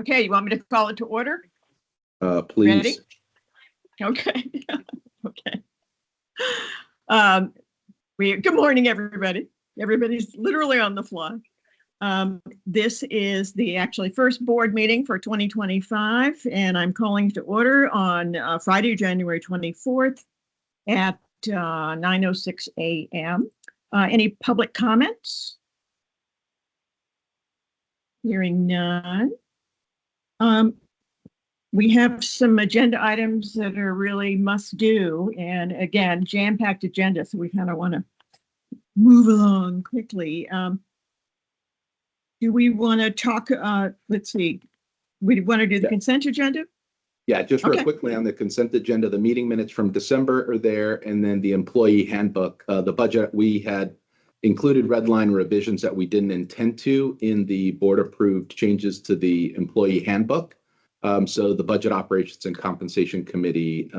Okay, you want me to call it to order? Please. Ready? Okay. Okay. Good morning, everybody. Everybody's literally on the fly. This is the actually first board meeting for 2025, and I'm calling to order on Friday, January 24th at 9:06 a.m. Any public comments? Hearing none. We have some agenda items that are really must do, and again, jam-packed agenda, so we kind of want to move along quickly. Do we want to talk, let's see, we want to do the consent agenda? Yeah, just real quickly on the consent agenda, the meeting minutes from December are there, and then the employee handbook, the budget, we had included red line revisions that we didn't intend to in the board approved changes to the employee handbook. So the Budget Operations and Compensation Committee,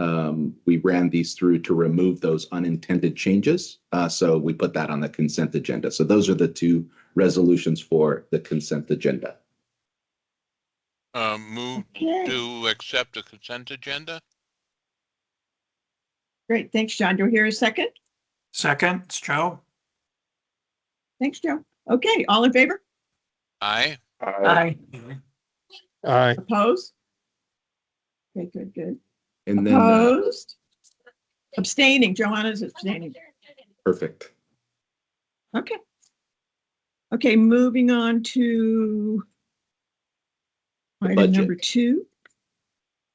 we ran these through to remove those unintended changes. So we put that on the consent agenda. So those are the two resolutions for the consent agenda. Move to accept the consent agenda. Great, thanks, John. Do we hear a second? Second, it's Joe. Thanks, Joe. Okay, all in favor? Aye. Aye. Aye. Opposed? Okay, good. And then Opposed? Abstaining. Joanna's abstaining. perfect. Okay. Okay, moving on to item budget. number 2.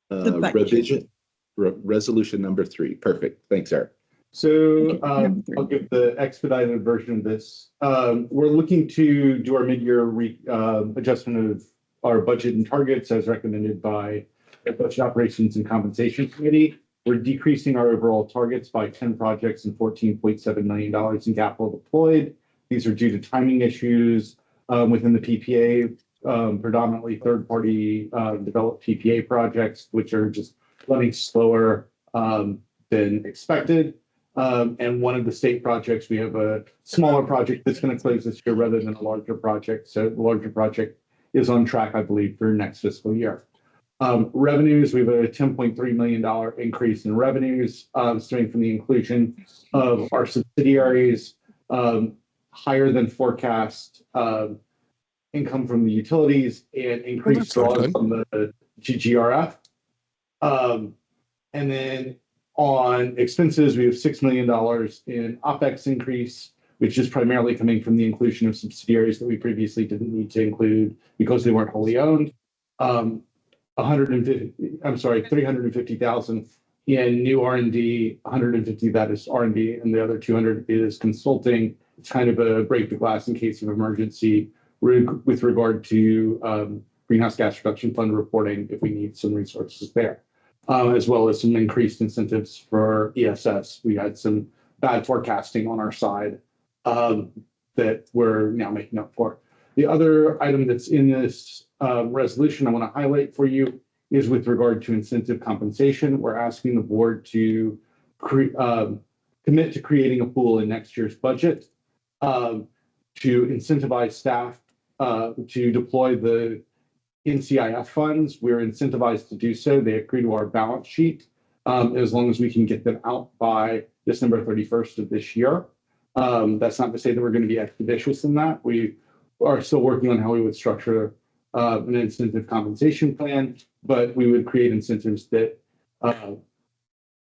The budget. Resolution number 3. Perfect. Thanks, Eric. So Okay, I'll give the expedited version of this. We're looking to do our mid-year adjustment of our budget and targets as recommended by the Budget Operations and Compensation Committee. We're decreasing our overall targets by 10 projects and $14.7 million in capital deployed. These are due to timing issues within the PPA, predominantly third-party developed PPA projects, which are just running slower than expected. And one of the state projects, we have a smaller project that's going to close this year rather than a larger project. So the larger project is on track, I believe, for next fiscal year. Revenues, we have a $10.3 million increase in revenues stemming from the inclusion of our subsidiaries, higher than forecast income from the utilities, and increased draws from the GGRF. And then on expenses, we have $6 million in OpEx increase, which is primarily coming from the inclusion of subsidiaries that we previously didn't need to include because they weren't wholly owned. $350,000 in new R&D, 150 that is R&D, and the other 200 is consulting. It's kind of a break the glass in case of emergency with regard to greenhouse gas reduction fund reporting if we need some resources there. As well as some increased incentives for ESS. We had some bad forecasting on our side that we're now making up for. The other item that's in this resolution I want to highlight for you is with regard to incentive compensation. We're asking the board to commit to creating a pool in next year's budget to incentivize staff to deploy the NCIF funds. We're incentivized to do so. They accrue to our balance sheet as long as we can get them out by December 31st of this year. That's not to say that we're going to be expeditious in that. We are still working on how we would structure an incentive compensation plan, but we would create incentives that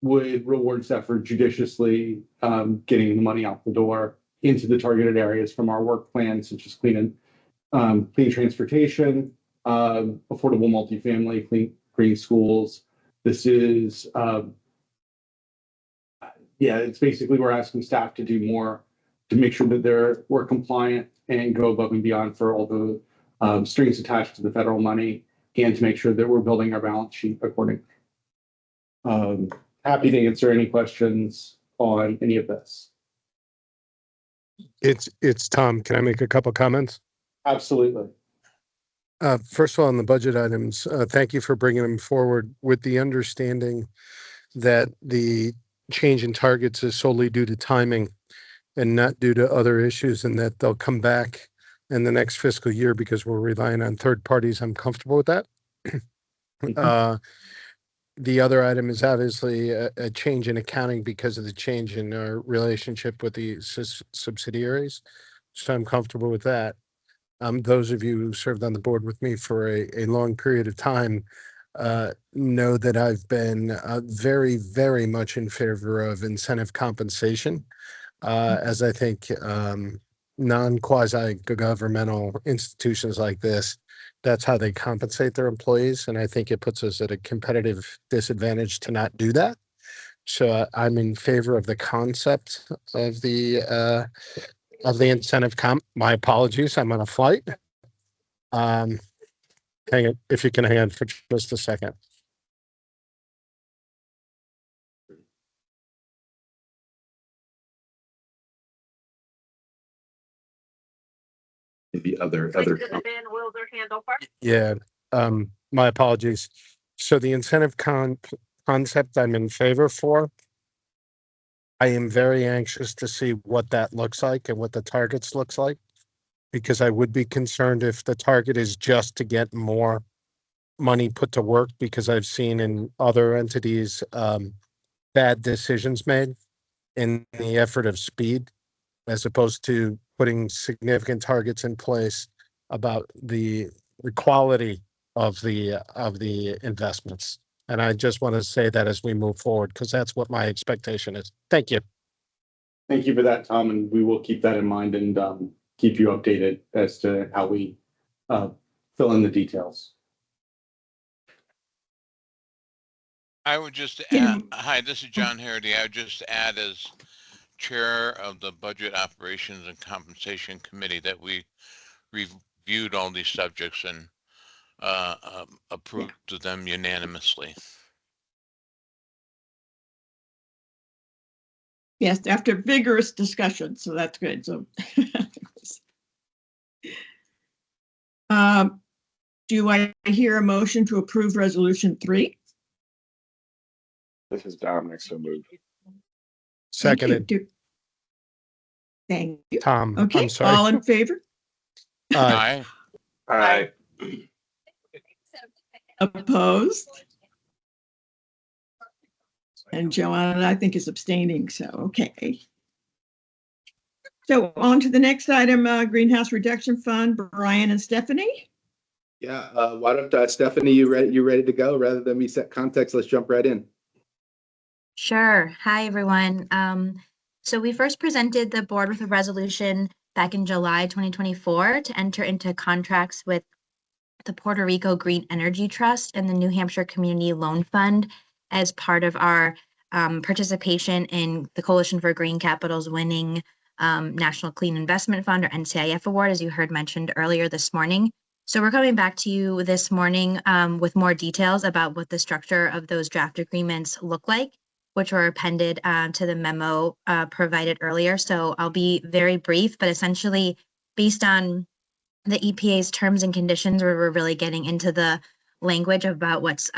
would reward staff for judiciously getting the money out the door into the targeted areas from our work plan, such as clean transportation, affordable multifamily, green schools. This is, it's basically we're asking staff to do more to make sure that we're compliant and go above and beyond for all the strings attached to the federal money, and to make sure that we're building our balance sheet accordingly. Happy to answer any questions on any of this. It's Tom. Can I make a couple comments? Absolutely. First of all, on the budget items, thank you for bringing them forward with the understanding that the change in targets is solely due to timing and not due to other issues, and that they'll come back in the next fiscal year because we're relying on third parties. I'm comfortable with that. The other item is obviously a change in accounting because of the change in our relationship with the subsidiaries. So I'm comfortable with that. Those of you who served on the board with me for a long period of time know that I've been very, very much in favor of incentive compensation, as I think non-quasi-governmental institutions like this, that's how they compensate their employees. And I think it puts us at a competitive disadvantage to not do that. So I'm in favor of the concept of the incentive comp. My apologies, I'm on a flight. Hang on, if you can hang on for just a second. Maybe other. Yeah, my apologies. So the incentive concept I'm in favor for. I am very anxious to see what that looks like and what the targets looks like, because I would be concerned if the target is just to get more money put to work, because I've seen in other entities bad decisions made in the effort of speed, as opposed to putting significant targets in place about the quality of the investments. And I just want to say that as we move forward, because that's what my expectation is. Thank you. Thank you for that, Tom, and we will keep that in mind and keep you updated as to how we fill in the details. I would just Can- add, hi, this is John Harity. I would just add as chair of the Budget Operations and Compensation Committee that we reviewed all these subjects and approved them unanimously. Yes, after vigorous discussion, so that's good. So, do I hear a motion to approve Resolution 3? This is Dominic, so moved. Seconded. Thank you. Tom, Okay, I'm sorry. all in favor? Aye. Aye. Opposed? And Joanna, I think, is abstaining, so okay. So on to the next item, Greenhouse Reduction Fund, Brian and Stephanie. Yeah, why don't Stephanie, you ready to go? Rather than me set context, let's jump right in. Sure. Hi, everyone. So we first presented the board with a resolution back in July 2024 to enter into contracts with the Puerto Rico Green Energy Trust and the New Hampshire Community Loan Fund as part of our participation in the Coalition for Green Capital's winning National Clean Investment Fund, or NCIF award, as you heard mentioned earlier this morning. So we're coming back to you this morning with more details about what the structure of those draft agreements look like, which were appended to the memo provided earlier. So I'll be very brief, but essentially based on the EPA's terms and conditions, where we're really getting into the language about what's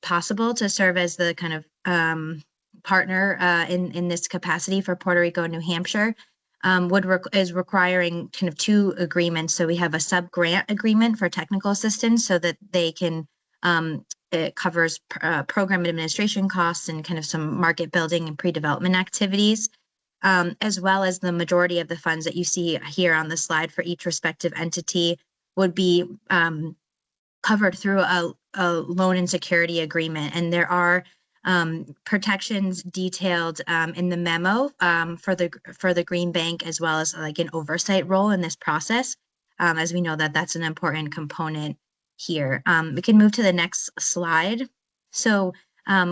possible to serve as the kind of partner in this capacity for Puerto Rico and New Hampshire, is requiring kind of two agreements. So we have a sub-grant agreement for technical assistance so that they can it covers program administration costs and kind of some market building and pre-development activities, as well as the majority of the funds that you see here on the slide for each respective entity would be covered through a loan and security agreement. And there are protections detailed in the memo for the Green Bank, as well as like an oversight role in this process, as we know that that's an important component here. We can move to the next slide. So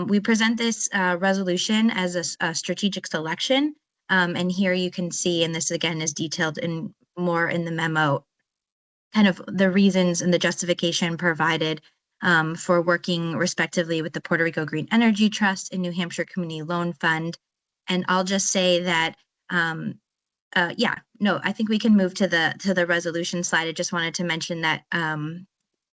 we present this resolution as a strategic selection. And here you can see, and this again is detailed in more in the memo, kind of the reasons and the justification provided for working respectively with the Puerto Rico Green Energy Trust and New Hampshire Community Loan Fund. And I'll just say that, I think we can move to the resolution slide. I just wanted to mention that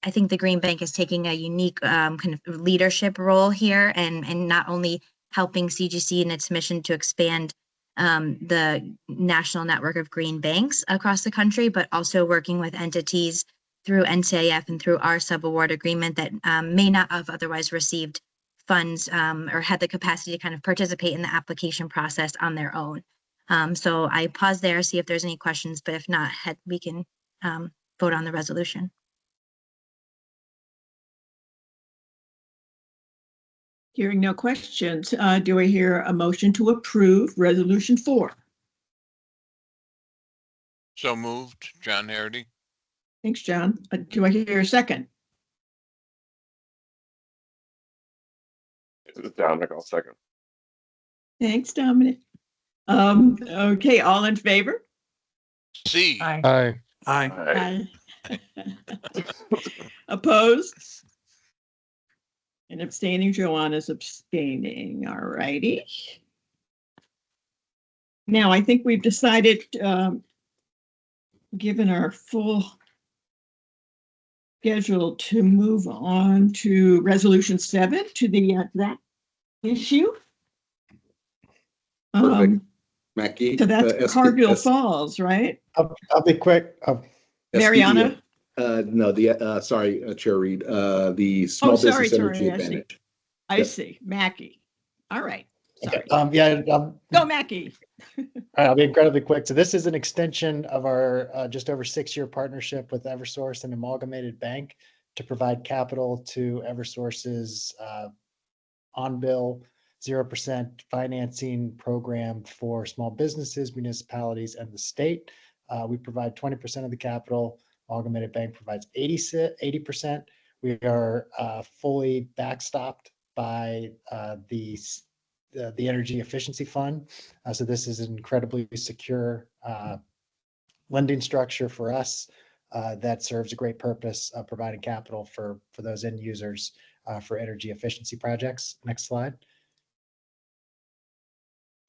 I think the Green Bank is taking a unique kind of leadership role here, and not only helping CGC in its mission to expand the national network of green banks across the country, but also working with entities through NCIF and through our subaward agreement that may not have otherwise received funds or had the capacity to kind of participate in the application process on their own. So I pause there, see if there's any questions, but if not, we can vote on the resolution. Hearing no questions, do I hear a motion to approve Resolution 4? So moved, John Hardy. Thanks, John. Do I hear a second? It's Dominic, I'll second. Thanks, Dominic. Okay, all in favor? C. Aye. Aye. Aye. Aye. Opposed? And abstaining, Joanna's abstaining. All righty. Now, I think we've decided, given our full schedule, to move on to Resolution 7, to the that issue. Perfect. Mackie? So that's Cargill Falls, right? I'll be quick. Mariana? No, sorry, Chair Reed, the Small sorry, Business Energy Tori, I see. Advantage. I Yep. see. Mackey. All right. Sorry. Go, Mackey. I'll be incredibly quick. So this is an extension of our just over 6-year partnership with Eversource and Amalgamated Bank to provide capital to Eversource's on-bill 0% financing program for small businesses, municipalities, and the state. We provide 20% of the capital. Amalgamated Bank provides 80%. We are fully backstopped by the Energy Efficiency Fund. So this is an incredibly secure lending structure for us that serves a great purpose of providing capital for those end users for energy efficiency projects. Next slide.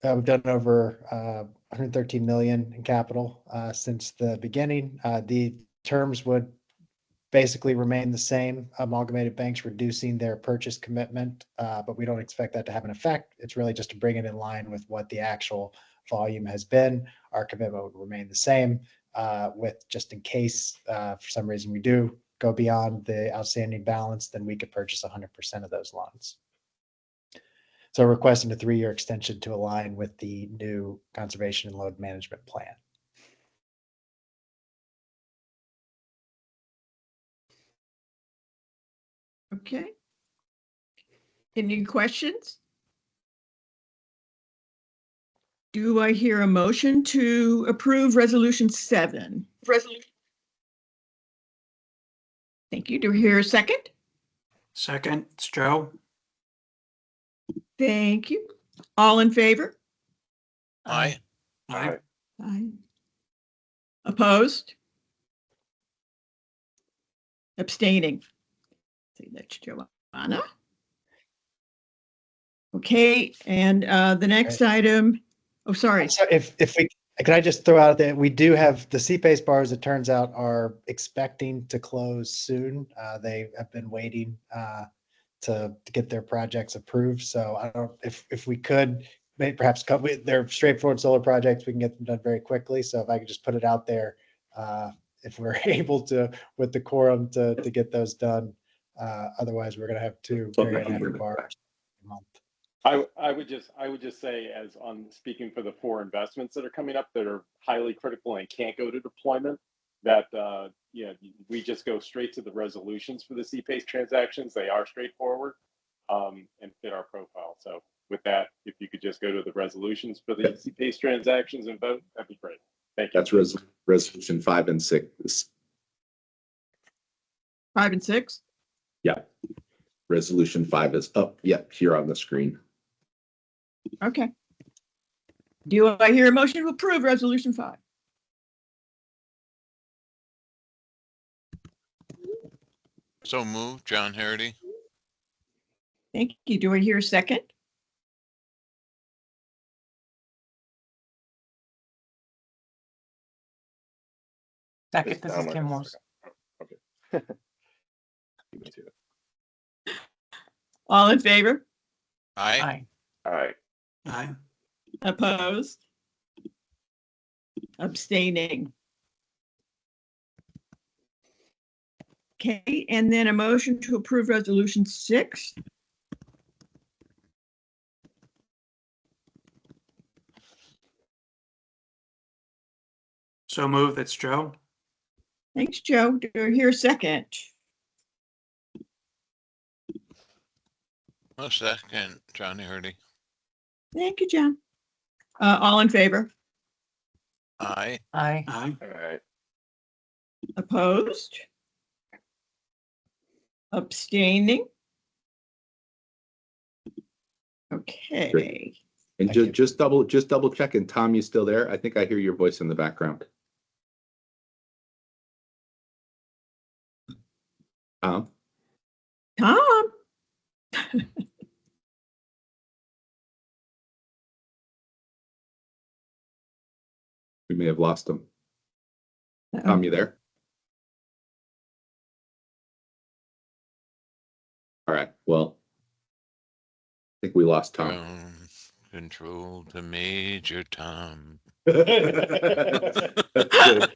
We've done over 113 million in capital since the beginning. The terms would basically remain the same. Amalgamated Banks reducing their purchase commitment, but we don't expect that to have an effect. It's really just to bring it in line with what the actual volume has been. Our commitment would remain the same, with just in case for some reason we do go beyond the outstanding balance, then we could purchase 100% of those loans. So requesting a 3-year extension to align with the new conservation and load management plan. Okay. Any questions? Do I hear a motion to approve Resolution 7? Thank you. Do I hear a second? Second, it's Joe. Thank you. All in favor? Aye. Aye. Aye. Opposed? Abstaining. See, that's Joanna. Okay, and the next item, oh, sorry. So if we, can I just throw out that we do have the CPACE bars, it turns out, are expecting to close soon. They have been waiting to get their projects approved. So I don't, if we could, maybe perhaps they're straightforward solar projects, we can get them done very quickly. So if I could just put it out there, if we're able to, with the quorum to get those done. Otherwise, we're going to have 2 very inactive bars a month. I would just say, as on speaking for the 4 investments that are coming up that are highly critical and can't go to deployment, that we just go straight to the resolutions for the CPACE transactions. They are straightforward and fit our profile. So with that, if you could just go to the resolutions for the CPACE transactions and vote, that'd be great. Thank you. That's resolution 5 and 6. 5 and 6? Yeah. Resolution 5 is up. Yep, here on the screen. Okay. Do I hear a motion to approve Resolution 5? So moved, John Hardy. Thank you. Do I hear a second? Second, It's this is Dominic, Kim I'll Morse. second. Okay. Give me 2. All in favor? Aye. Aye. Aye. Aye. Opposed? Abstaining. Okay, and then a motion to approve resolution 6. So move, that's Joe. Thanks, Joe. Do I hear a second? A second, John Hardy. Thank you, John. All in favor? Aye. Aye. All right. Opposed? Abstaining? Okay. And Thank you. just double checking. Tom, you still there? I think I hear your voice in the background. Tom? Tom? We may have lost him. Tom, you there? All right, well, I think we lost Tom. Control to Major Tom. That's good.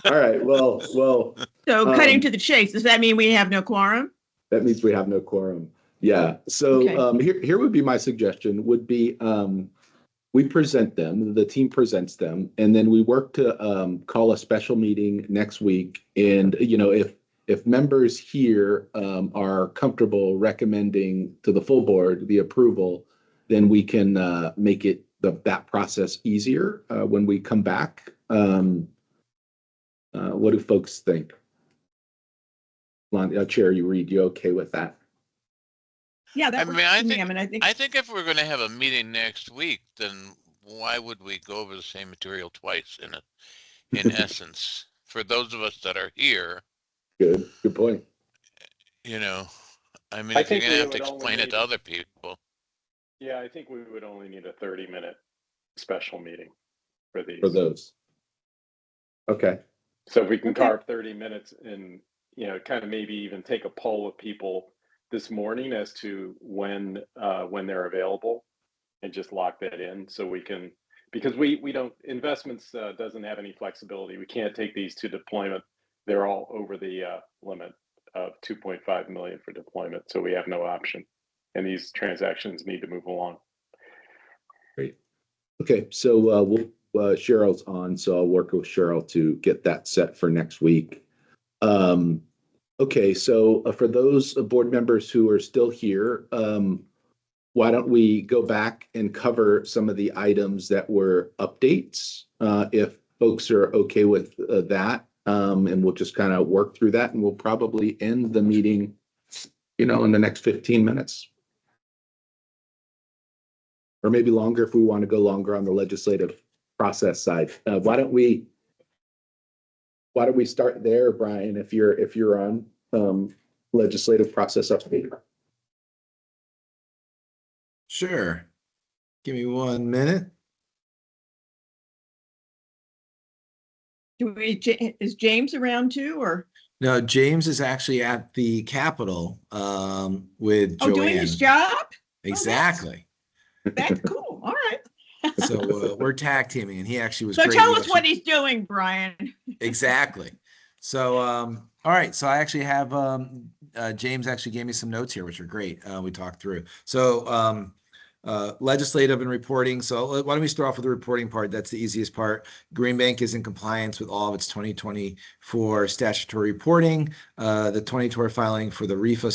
All right, well, So cutting to the chase, does that mean we have no quorum? that means we have no quorum. Yeah, so Okay. here would be my suggestion would be we present them, the team presents them, and then we work to call a special meeting next week. And, you know, if members here are comfortable recommending to the full board the approval, then we can make it that process easier when we come back. What do folks think? Chair, you okay with that? Yeah, I that mean, works I for me. think- I mean, I think, I think if we're going to have a meeting next week, then why would we go over the same material twice in essence? For those of us that are here, Good point. you know, I mean, I if you're think going to we have to would only explain it need- to other people. Yeah, I think we would only need a 30-minute special meeting for these. For those. Okay. So if we can Okay. carve 30 minutes and, you know, kind of maybe even take a poll of people this morning as to when they're available and just lock that in so we can, because we don't, investments doesn't have any flexibility. We can't take these to deployment. They're all over the limit of 2.5 million for deployment. So we have no option. And these transactions need to move along. Great. Okay, so Cheryl's on, so I'll work with Cheryl to get that set for next week. Okay, so for those board members who are still here, why don't we go back and cover some of the items that were updates, if folks are okay with that, and we'll just kind of work through that, and we'll probably end the meeting, you know, in the next 15 minutes. Or maybe longer if we want to go longer on the legislative process side. Why don't we start there, Brian, if you're on legislative process update? Sure. Give me 1 minute. is James around too, or? No, James is actually at the Capitol with Oh, Joanne. doing his job? Exactly. That's cool. All right. So we're tag teaming, and he actually was So great. tell He us what actually- he's doing, Brian. Exactly. So, all right. So I actually have James actually gave me some notes here, which are great. We talked through. So legislative and reporting. So why don't we start off with the reporting part? That's the easiest part. Green Bank is in compliance with all of its 2024 statutory reporting. The 2024 filing for the REFA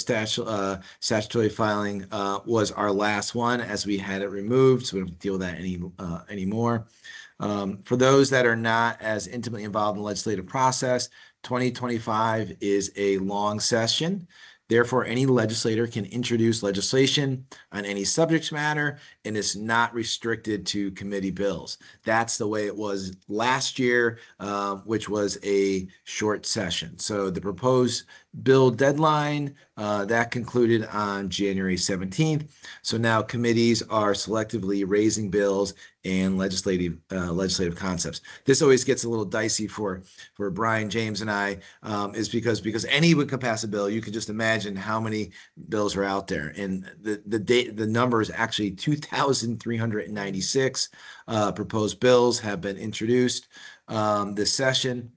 statutory filing was our last one, as we had it removed, so we don't have to deal with that anymore. For those that are not as intimately involved in the legislative process, 2025 is a long session. Therefore, any legislator can introduce legislation on any subject matter and is not restricted to committee bills. That's the way it was last year, which was a short session. So the proposed bill deadline. That concluded on January 17th. So now committees are selectively raising bills and legislative concepts. This always gets a little dicey for Brian, James, and I, is because anyone can pass a bill. You can just imagine how many bills are out there, and the number is actually 2,396 proposed bills have been introduced this session.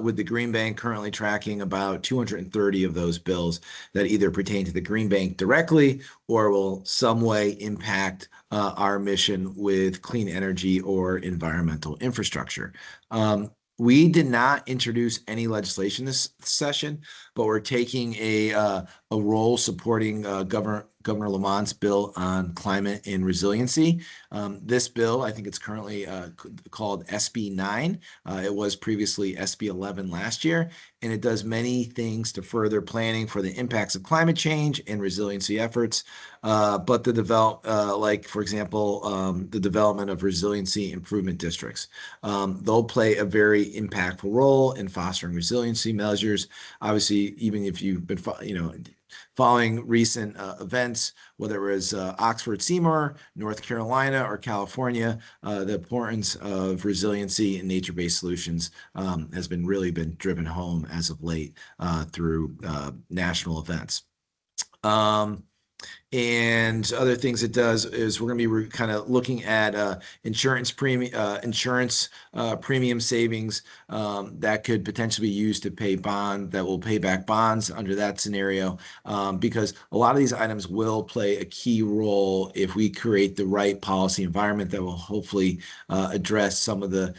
With the Green Bank currently tracking about 230 of those bills that either pertain to the Green Bank directly or will some way impact our mission with clean energy or environmental infrastructure. We did not introduce any legislation this session, but we're taking a role supporting Governor Lamont's bill on climate and resiliency. This bill, I think it's currently called SB 9. It was previously SB 11 last year, and it does many things to further planning for the impacts of climate change and resiliency efforts. But like, for example, the development of resiliency improvement districts. They'll play a very impactful role in fostering resiliency measures. Obviously, even if you've been, following recent events, whether it was Oxford Seymour, North Carolina, or California, the importance of resiliency and nature-based solutions has really been driven home as of late through national events. And other things it does is we're going to be kind of looking at insurance premium savings that could potentially be used to pay that will pay back bonds under that scenario, because a lot of these items will play a key role if we create the right policy environment that will hopefully address some of the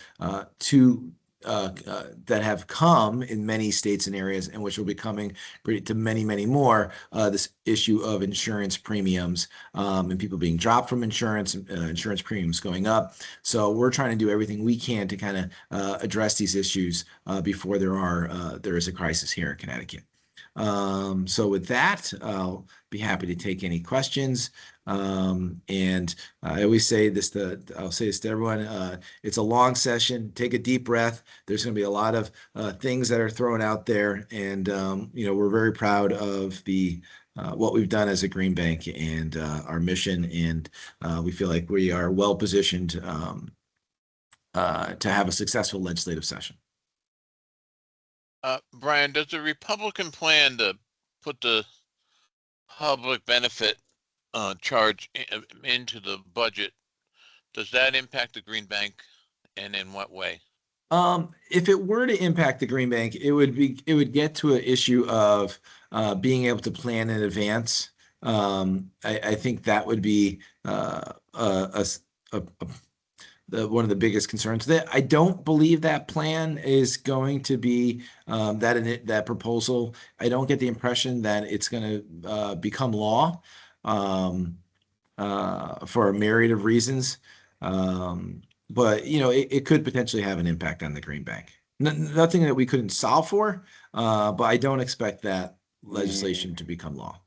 that have come in many states and areas, and which will be coming to many, many more, this issue of insurance premiums and people being dropped from insurance, insurance premiums going up. So we're trying to do everything we can to kind of address these issues before there is a crisis here in Connecticut. So with that, I'll be happy to take any questions. And I always say this I'll say this to everyone, it's a long session. Take a deep breath. There's going to be a lot of things that are thrown out there. And, we're very proud of what we've done as a Green Bank and our mission. And we feel like we are well positioned to have a successful legislative session. Brian, does the Republican plan to put the public benefit charge into the budget, does that impact the Green Bank, and in what way? If it were to impact the Green Bank, it would get to an issue of being able to plan in advance. I think that would be one of the biggest concerns. That I don't believe that plan is going to be that proposal. I don't get the impression that it's going to become law for a myriad of reasons. But it could potentially have an impact on the Green Bank. Nothing that we couldn't solve for, but I don't expect that legislation to become law.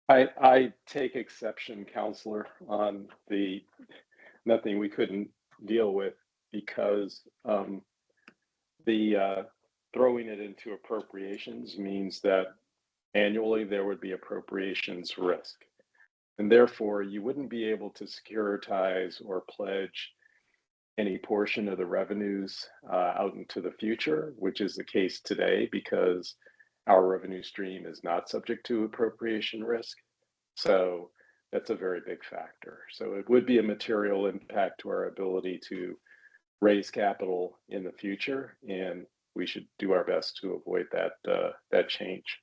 I take exception, Counselor, on the nothing we couldn't deal with, because the throwing it into appropriations means that annually there would be appropriations risk. And therefore, you wouldn't be able to securitize or pledge any portion of the revenues out into the future, which is the case today because our revenue stream is not subject to appropriation risk. So that's a very big factor. So it would be a material impact to our ability to raise capital in the future, and we should do our best to avoid that change.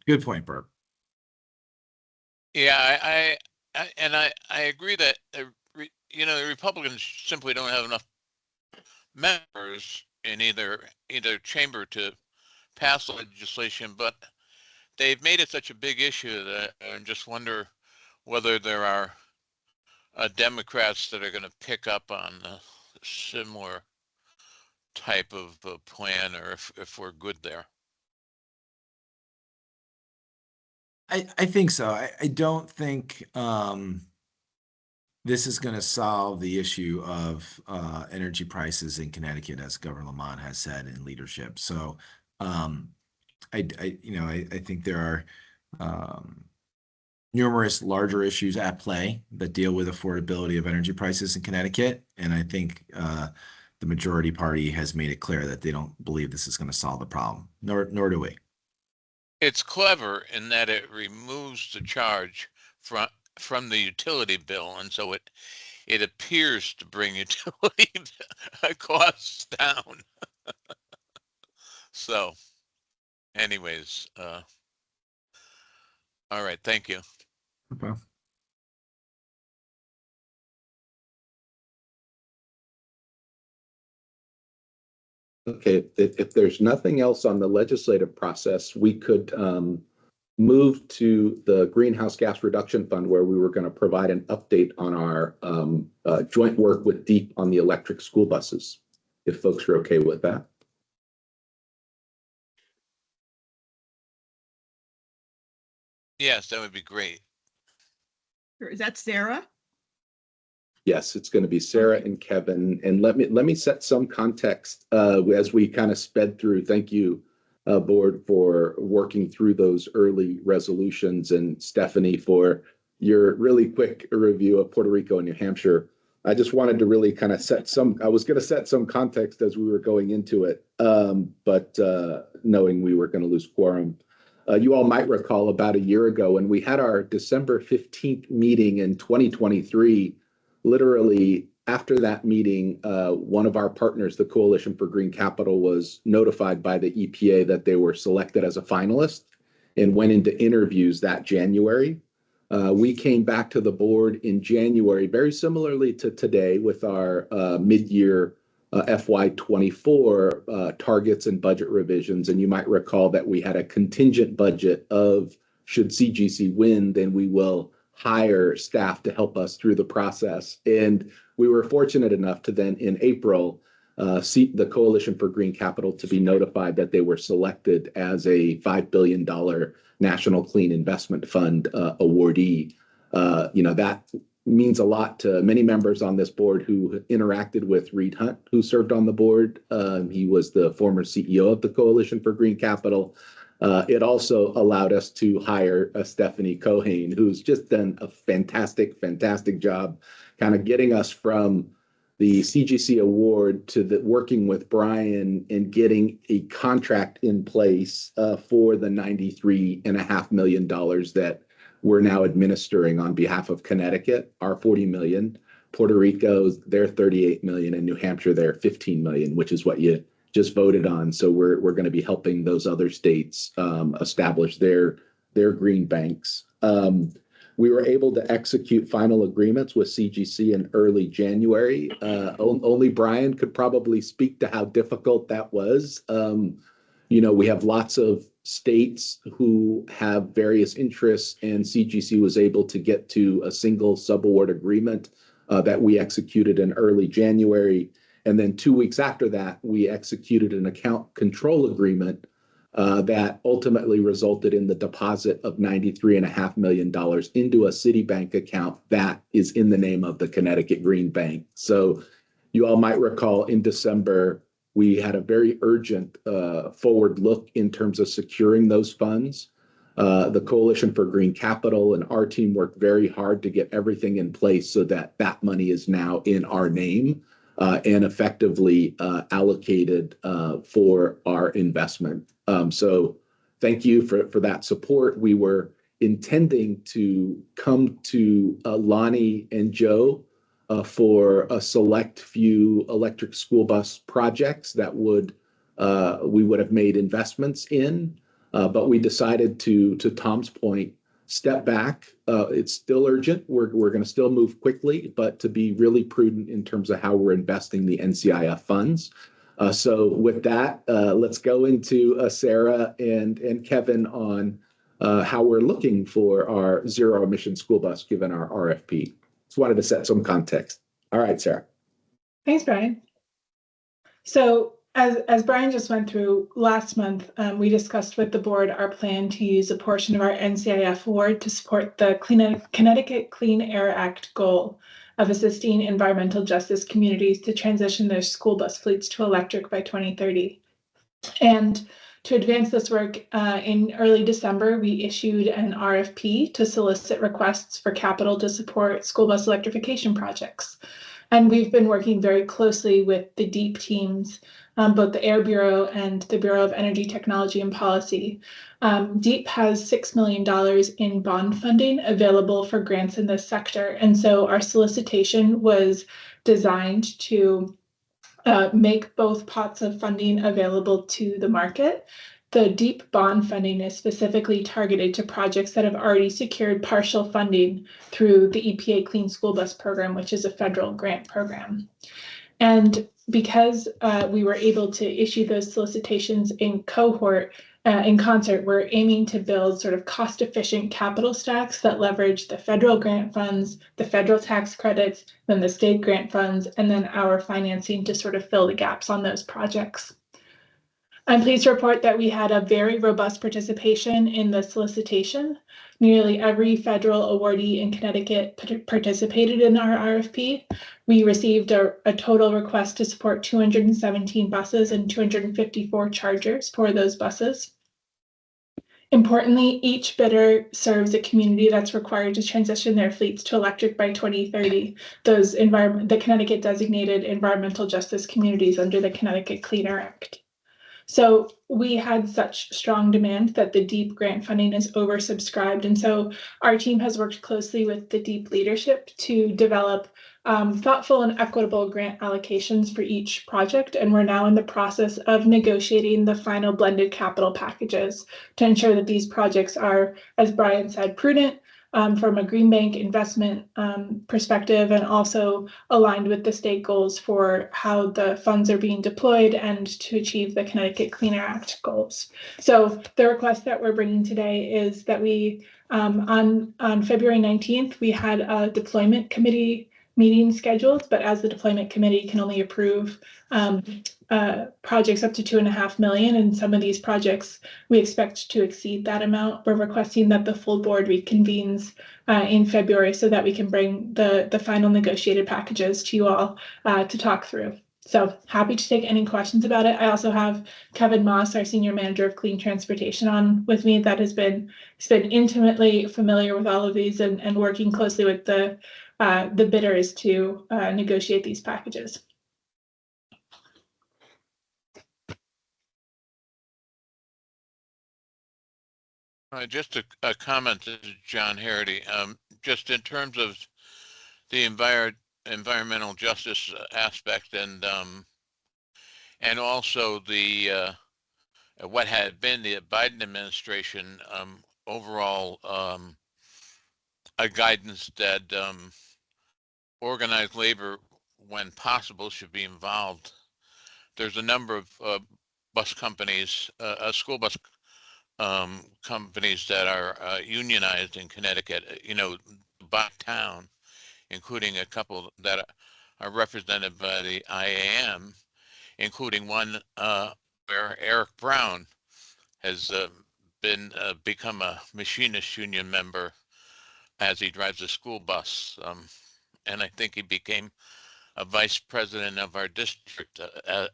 Good point, Bert. Yeah, I agree that the Republicans simply don't have enough members in either chamber to pass legislation, but they've made it such a big issue that I just wonder whether there are Democrats that are going to pick up on a similar type of plan, or if we're good there. I think so. I don't think this is going to solve the issue of energy prices in Connecticut, as Governor Lamont has said in leadership. So I think there are numerous larger issues at play that deal with affordability of energy prices in Connecticut. And I think the majority party has made it clear that they don't believe this is going to solve the problem, nor do we. It's clever in that it removes the charge from the utility bill, and so it appears to bring utility costs down. So, anyways, all right, thank you. Okay. Okay, if there's nothing else on the legislative process, we could move to the Greenhouse Gas Reduction Fund, where we were going to provide an update on our joint work with DEEP on the electric school buses, if folks are okay with that. Yes, that would be great. Is that Sarah? Yes, it's going to be Sarah and Kevin. And let me set some context as we kind of sped through. Thank you, board, for working through those early resolutions, and Stephanie for your really quick review of Puerto Rico and New Hampshire. I just wanted to really kind of I was going to set some context as we were going into it, but knowing we were going to lose quorum. You all might recall about a year ago when we had our December 15th meeting in 2023, literally after that meeting, one of our partners, the Coalition for Green Capital, was notified by the EPA that they were selected as a finalist and went into interviews that January. We came back to the board in January, very similarly to today, with our mid-year FY24 targets and budget revisions. And you might recall that we had a contingent budget of, should CGC win, then we will hire staff to help us through the process. And we were fortunate enough to then in April see the Coalition for Green Capital to be notified that they were selected as a $5 billion National Clean Investment Fund awardee. That means a lot to many members on this board who interacted with Reed Hunt, who served on the board. He was the former CEO of the Coalition for Green Capital. It also allowed us to hire Stephanie Cohane, who's just done a fantastic job kind of getting us from the CGC award to working with Brian and getting a contract in place for the $93.5 million that we're now administering on behalf of Connecticut, our $40 million, Puerto Rico's their $38 million, and New Hampshire their $15 million, which is what you just voted on. So we're going to be helping those other states establish their green banks. We were able to execute final agreements with CGC in early January. Only Brian could probably speak to how difficult that was. We have lots of states who have various interests, and CGC was able to get to a single subaward agreement that we executed in early January. And then 2 weeks after that, we executed an account control agreement that ultimately resulted in the deposit of $93.5 million into a Citibank account that is in the name of the Connecticut Green Bank. So you all might recall in December, we had a very urgent forward look in terms of securing those funds. The Coalition for Green Capital and our team worked very hard to get everything in place so that that money is now in our name and effectively allocated for our investment. So thank you for that support. We were intending to come to Lonnie and Joe for a select few electric school bus projects that we would have made investments in, but we decided to Tom's point, step back. It's still urgent. We're going to still move quickly, but to be really prudent in terms of how we're investing the NCIF funds. So with that, let's go into Sarah and Kevin on how we're looking for our zero emission school bus given our RFP. Just wanted to set some context. All right, Sarah. Thanks, Brian. So as Brian just went through last month, we discussed with the board our plan to use a portion of our NCIF award to support the Connecticut Clean Air Act goal of assisting environmental justice communities to transition their school bus fleets to electric by 2030. And to advance this work, in early December, we issued an RFP to solicit requests for capital to support school bus electrification projects. And we've been working very closely with the DEEP teams, both the Air Bureau and the Bureau of Energy Technology and Policy. DEEP has $6 million in bond funding available for grants in this sector. And so our solicitation was designed to make both pots of funding available to the market. The DEEP bond funding is specifically targeted to projects that have already secured partial funding through the EPA Clean School Bus Program, which is a federal grant program. And because we were able to issue those solicitations in concert, we're aiming to build sort of cost-efficient capital stacks that leverage the federal grant funds, the federal tax credits, then the state grant funds, and then our financing to sort of fill the gaps on those projects. I'm pleased to report that we had a very robust participation in the solicitation. Nearly every federal awardee in Connecticut participated in our RFP. We received a total request to support 217 buses and 254 chargers for those buses. Importantly, each bidder serves a community that's required to transition their fleets to electric by 2030. The Connecticut designated environmental justice communities under the Connecticut Clean Air Act. So we had such strong demand that the DEEP grant funding is oversubscribed. And so our team has worked closely with the DEEP leadership to develop thoughtful and equitable grant allocations for each project. And we're now in the process of negotiating the final blended capital packages to ensure that these projects are, as Brian said, prudent, from a green bank investment perspective, and also aligned with the state goals for how the funds are being deployed and to achieve the Connecticut Clean Air Act goals. So the request that we're bringing today is that we, on February 19th, we had a deployment committee meeting scheduled, but as the deployment committee can only approve projects up to $2.5 million, and some of these projects we expect to exceed that amount. We're requesting that the full board reconvenes in February so that we can bring the final negotiated packages to you all to talk through. So happy to take any questions about it. I also have Kevin Moss, our Senior Manager of Clean Transportation, on with me that has been intimately familiar with all of these and working closely with the bidders to negotiate these packages. Just a comment, this is John Harity. Just in terms of the environmental justice aspect and also the what had been the Biden administration overall a guidance that organized labor, when possible, should be involved. There's a number of bus companies, school bus companies that are unionized in Connecticut, by town, including a couple that are represented by the IAM, including one where Eric Brown has become a machinist union member as he drives a school bus. And I think he became a vice president of our district. I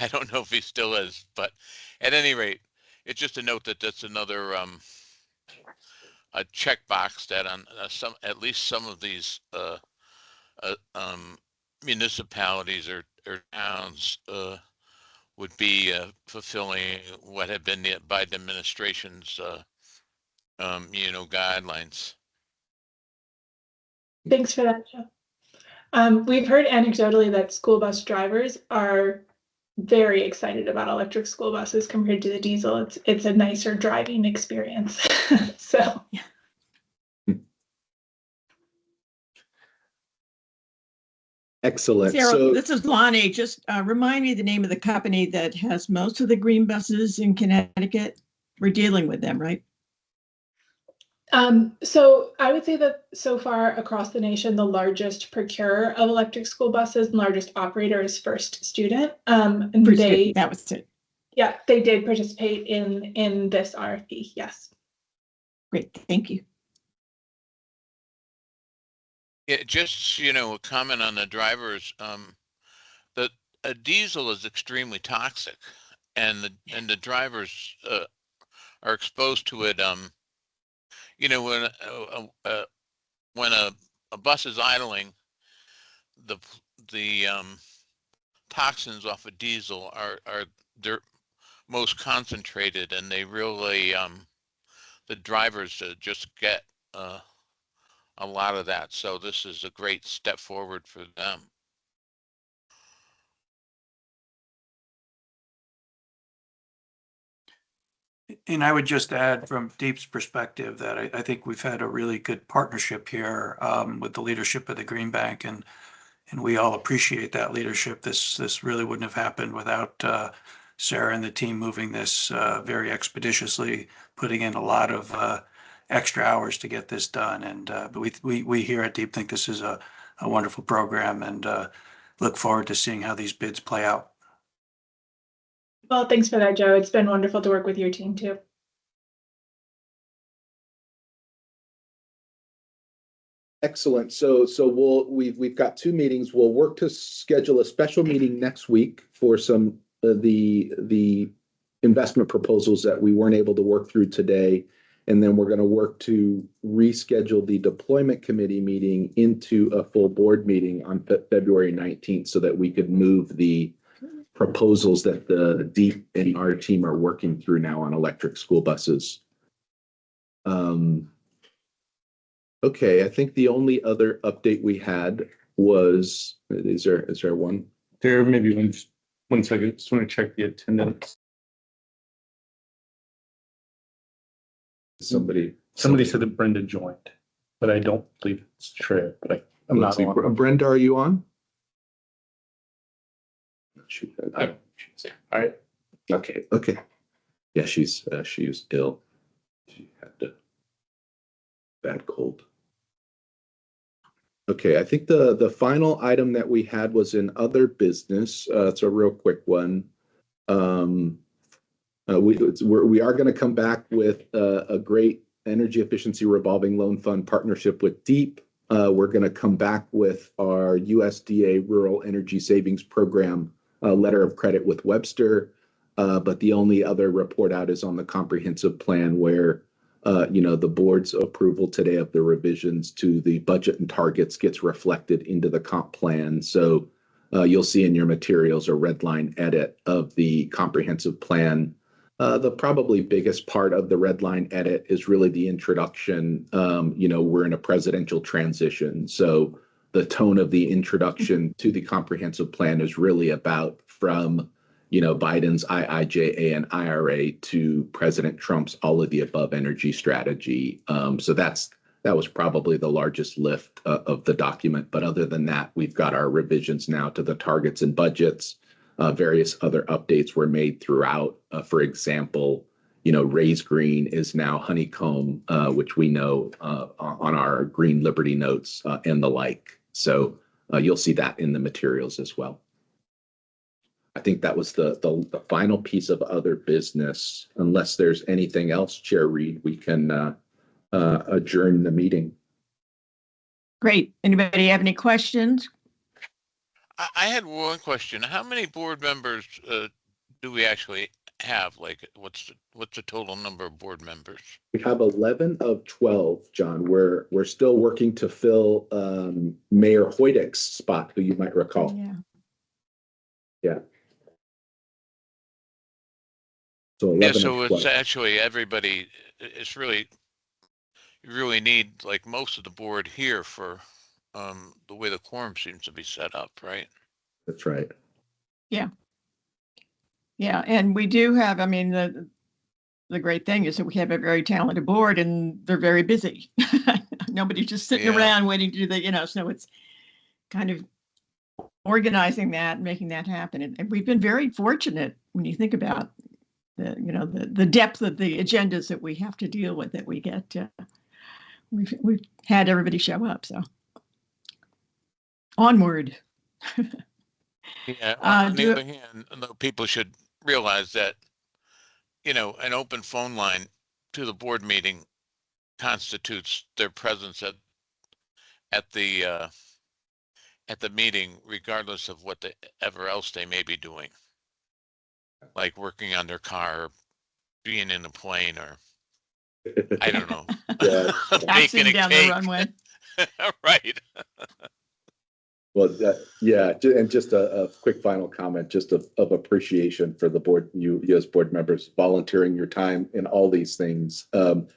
don't know if he still is, but at any rate, it's just a note that that's another a checkbox that on at least some of these municipalities or towns would be fulfilling what had been the Biden administration's guidelines. Thanks for that, Joe. We've heard anecdotally that school bus drivers are very excited about electric school buses compared to the diesel. It's a nicer driving experience. So yeah. Excellent. Sarah, So this is Lonnie. Just remind me the name of the company that has most of the green buses in Connecticut. We're dealing with them, right? So I would say that so far across the nation, the largest procurer of electric school buses and largest operator is First Student. And that was it. Yeah, they did participate in this RFP. Yes. Great, thank you. Yeah, just, a comment on the drivers, that a diesel is extremely toxic and the drivers, are exposed to it, when, when a bus is idling, the, the, toxins off of diesel are they're most concentrated and they really, the drivers just get, a lot of that. So this is a great step forward for them. And I would just add from Deep's perspective that I think we've had a really good partnership here with the leadership of the Green Bank, and we all appreciate that leadership. This really wouldn't have happened without Sarah and the team moving this very expeditiously, putting in a lot of extra hours to get this done. And but we here at Deep think this is a wonderful program, and look forward to seeing how these bids play out. Well, thanks for that, Joe. It's been wonderful to work with your team too. Excellent. So we've got 2 meetings. We'll work to schedule a special meeting next week for some of the investment proposals that we weren't able to work through today. And then we're going to work to reschedule the deployment committee meeting into a full board meeting on February 19th so that we could move the proposals that the Deep and our team are working through now on electric school buses. Okay, I think the only other update we had was, is there one? There may be one second, just want to check the attendance. Somebody said that Brenda joined, but I don't believe it's true, but I'm not on. Brenda, are you on? All right. Okay. Yeah, she was ill. She had a bad cold. Okay, I think the final item that we had was in other business. It's a real quick one. We are going to come back with a great energy efficiency revolving loan fund partnership with Deep. We're going to come back with our USDA Rural Energy Savings Program letter of credit with Webster. But the only other report out is on the comprehensive plan where the board's approval today of the revisions to the budget and targets gets reflected into the comp plan. So you'll see in your materials a red line edit of the comprehensive plan. The probably biggest part of the red line edit is really the introduction. We're in a presidential transition. So the tone of the introduction to the comprehensive plan is really about from Biden's IIJA and IRA to President Trump's all of the above energy strategy. So that was probably the largest lift of the document. But other than that, we've got our revisions now to the targets and budgets. Various other updates were made throughout. For example, Raise Green is now Honeycomb, which we know on our Green Liberty notes and the like. So you'll see that in the materials as well. I think that was the final piece of other business. Unless there's anything else, Chair Reed, we can adjourn the meeting. Great. Anybody have any questions? I had one question. How many board members do we actually have? Like, what's the total number of board members? We have 11 of 12, John. We're still working to fill Mayor Hoydick's spot, who you might recall. Yeah. So 11 so of 12. it's actually everybody. It's really, you really need like most of the board here for the way the quorum seems to be set up, right? That's right. Yeah. Yeah, and we do have, the great thing is that we have a very talented board and they're very busy. Nobody's just sitting around waiting to do the, so it's kind of organizing that and making that happen. And we've been very fortunate when you think about the depth of the agendas that we have to deal with, that we get, we've had everybody show up, so onward. Yeah. On the other hand, people should realize that, an open phone line to the board meeting constitutes their presence at the meeting, regardless of whatever else they may be doing. Like working on their car, being in a plane, or I don't know. Yeah. Making Taxiing a down the cake. runway. Right. Well, yeah, and just a quick final comment, just of appreciation for the board, you as board members volunteering your time in all these things.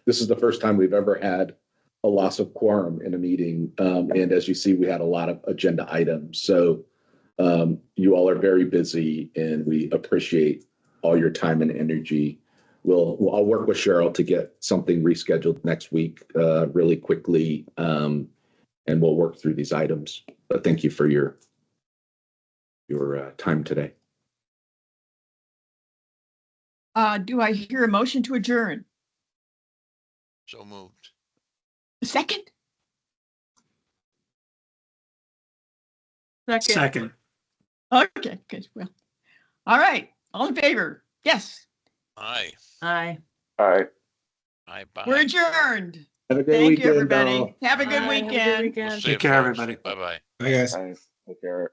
This is the first time we've ever had a loss of quorum in a meeting. And as you see, we had a lot of agenda items. So you all are very busy and we appreciate all your time and energy. I'll work with Cheryl to get something rescheduled next week really quickly. And we'll work through these items. But thank you for your time today. Do I hear a motion to adjourn? So moved. Second? Second. Okay, good. Well, all right. All in favor? Yes, Aye. Aye. All right. Aye. Bye. we're adjourned. Have a good Thank weekend, you, everybody. all. Have a good Bye. Have a good weekend. weekend. We'll see Take you, care, folks. everybody. Bye-bye. Bye, guys. Nice. Take care.